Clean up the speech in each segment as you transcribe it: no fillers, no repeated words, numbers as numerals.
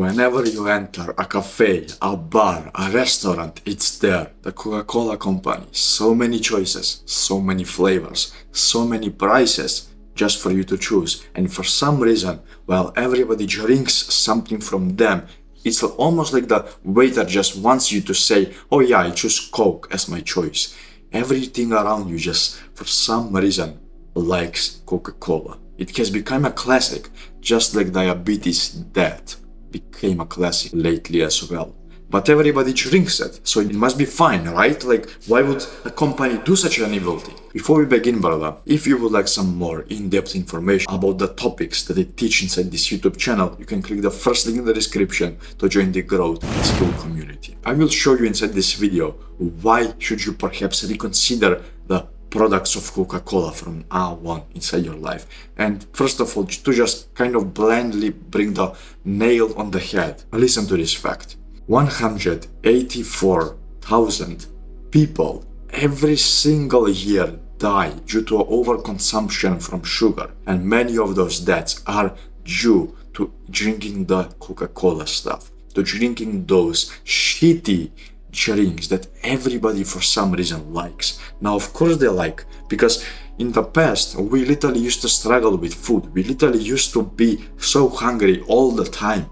Whenever you enter a cafe, a bar, a restaurant, it's there. The Coca-Cola company. So many choices, so many flavors, so many prices just for you to choose. And for some reason, while everybody drinks something from them, it's almost like the waiter just wants you to say, oh yeah, I choose Coke as my choice. Everything around you just, for some reason, likes Coca-Cola. It has become a classic, just like diabetes death became a classic lately as well. But everybody drinks it, so it must be fine, right? Like, why would a company do such an evil thing? Before we begin, brother, if you would like some more in-depth information about the topics that I teach inside this YouTube channel, you can click the first link in the description to join the growth and skill community. I will show you inside this video why should you perhaps reconsider the products of Coca-Cola from now on inside your life. And first of all, to just kind of blindly bring the nail on the head, listen to this fact. 184,000 people every single year die due to overconsumption from sugar, and many of those deaths are due to drinking the Coca-Cola stuff, to drinking those shitty drinks that everybody for some reason likes. Now, of course they like, because in the past we literally used to struggle with food. We literally used to be so hungry all the time.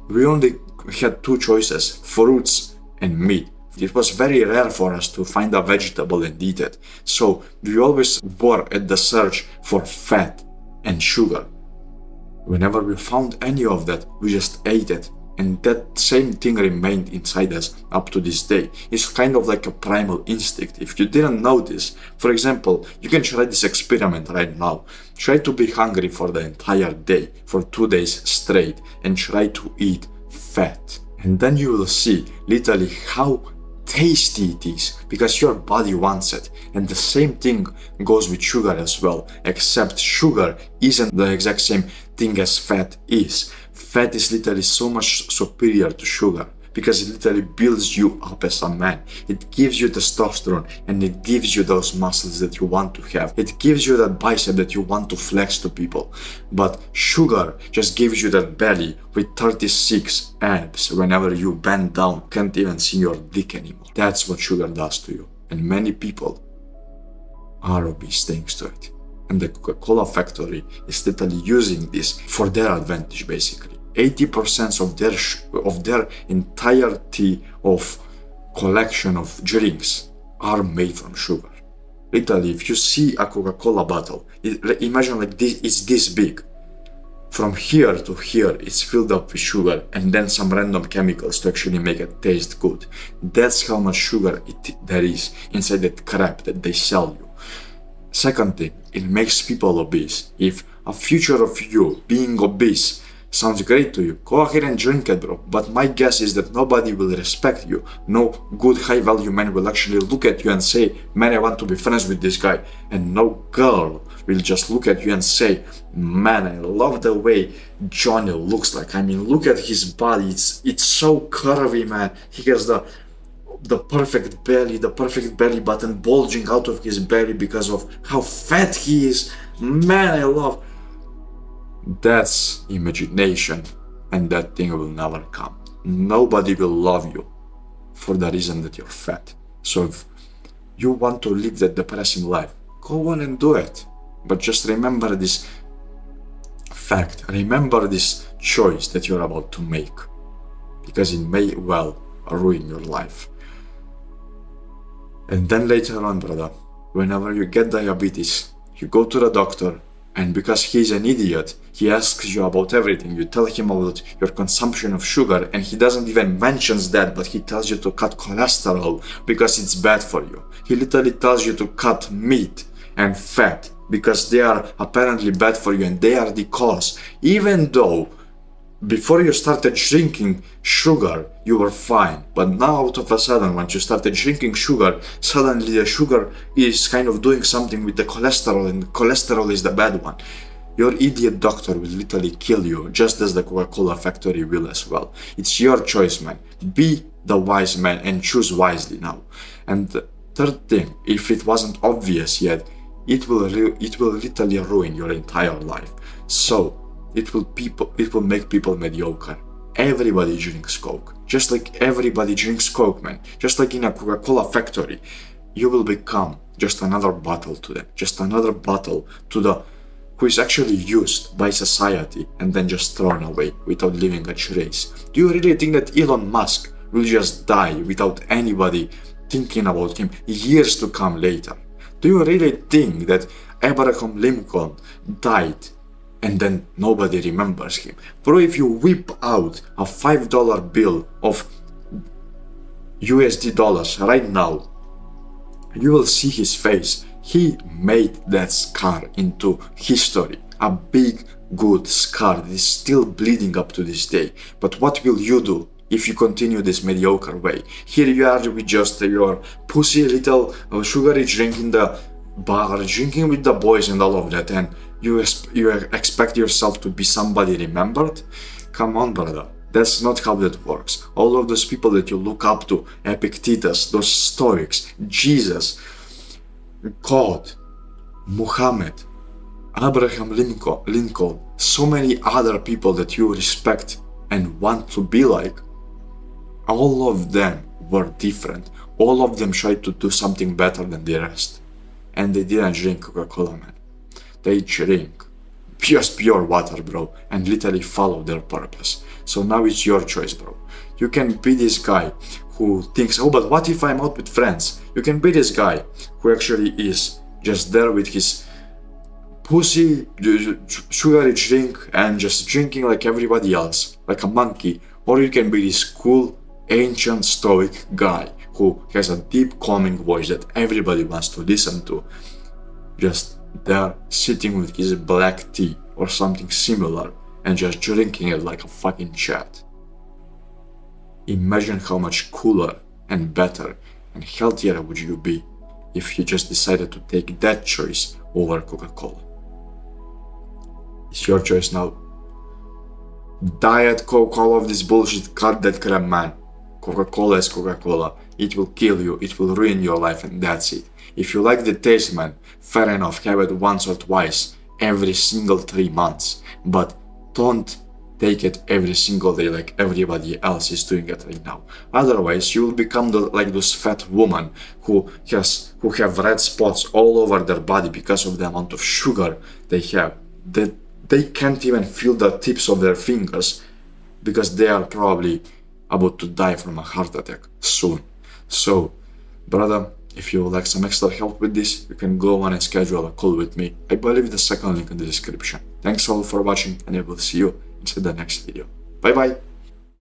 We only had two choices, fruits and meat. It was very rare for us to find a vegetable and eat it. So we always were at the search for fat and sugar. Whenever we found any of that, we just ate it. And that same thing remained inside us up to this day. It's kind of like a primal instinct. If you didn't know this, for example, you can try this experiment right now. Try to be hungry for the entire day, for 2 days straight, and try to eat fat. And then you will see literally how tasty it is, because your body wants it. And the same thing goes with sugar as well, except sugar isn't the exact same thing as fat is. Fat is literally so much superior to sugar, because it literally builds you up as a man. It gives you testosterone, and it gives you those muscles that you want to have. It gives you that bicep that you want to flex to people. But sugar just gives you that belly with 36 abs. Whenever you bend down, can't even see your dick anymore. That's what sugar does to you. And many people are obese thanks to it. And the Coca-Cola factory is literally using this for their advantage, basically. 80% of their entirety of collection of drinks are made from sugar. Literally, if you see a Coca-Cola bottle, imagine like this, it's this big. From here to here, it's filled up with sugar and then some random chemicals to actually make it taste good. That's how much sugar there is inside that crap that they sell you. Second thing, it makes people obese. If a future of you being obese sounds great to you, go ahead and drink it, bro. But my guess is that nobody will respect you. No good high value man will actually look at you and say, man, I want to be friends with this guy. And no girl will just look at you and say, man, I love the way Johnny looks like. I mean, look at his body. It's so curvy, man. He has the perfect belly button bulging out of his belly because of how fat he is. Man, I love. That's imagination, and that thing will never come. Nobody will love you for the reason that you're fat. So if you want to live that depressing life, go on and do it. But just remember this fact, remember this choice that you're about to make, because it may well ruin your life. And then later on, brother, whenever you get diabetes, you go to the doctor, and because he's an idiot, he asks you about everything. You tell him about your consumption of sugar, and he doesn't even mention that, but he tells you to cut cholesterol because it's bad for you. He literally tells you to cut meat and fat because they are apparently bad for you, and they are the cause. Even though before you started drinking sugar, you were fine. But now, out of a sudden, once you started drinking sugar, suddenly the sugar is kind of doing something with the cholesterol, and cholesterol is the bad one. Your idiot doctor will literally kill you, just as the Coca-Cola factory will as well. It's your choice, man. Be the wise man and choose wisely now. And the third thing, if it wasn't obvious yet, it will literally ruin your entire life. So, it will make people mediocre. everybody drinks Coke. Just like everybody drinks Coke, man. Just like in a Coca-Cola factory. You will become just another bottle to them. Just another bottle to the who is actually used by society and then just thrown away without leaving a trace. Do you really think that Elon Musk will just die without anybody thinking about him years to come later? Do you really think that Abraham Lincoln died and then nobody remembers him? Bro, if you whip out a $5 bill of USD dollars right now, you will see his face. He made that scar into history. A big, good scar that is still bleeding up to this day. But what will you do if you continue this mediocre way? Here you are with just your pussy little sugary drink in the bar, drinking with the boys and all of that, and you expect yourself to be somebody remembered? Come on, brother. That's not how that works. All of those people that you look up to, Epictetus, those Stoics, Jesus, God, Muhammad, Abraham Lincoln, so many other people that you respect and want to be like, all of them were different. All of them tried to do something better than the rest. And they didn't drink Coca-Cola, man. They drink just pure water, bro, and literally follow their purpose. So now it's your choice, bro. You can be this guy who thinks, oh, but what if I'm out with friends? You can be this guy who actually is just there with his pussy, sugary drink, and just drinking like everybody else, like a monkey. Or you can be this cool, ancient, stoic guy who has a deep, calming voice that everybody wants to listen to. Just there, sitting with his black tea or something similar and just drinking it like a fucking chat. Imagine how much cooler and better and healthier would you be if you just decided to take that choice over Coca-Cola. It's your choice now. Diet Coke, all of this bullshit, cut that crap, man. Coca-Cola is Coca-Cola. It will kill you, it will ruin your life, and that's it. If you like the taste, man, fair enough, have it once or twice every single 3 months, but don't take it every single day like everybody else is doing it right now. Otherwise, you will become like those fat women who have red spots all over their body because of the amount of sugar they have. They can't even feel the tips of their fingers because they are probably about to die from a heart attack soon. So, brother, if you would like some extra help with this, you can go on and schedule a call with me. I will leave the second link in the description. Thanks all for watching, and I will see you in the next video. Bye bye!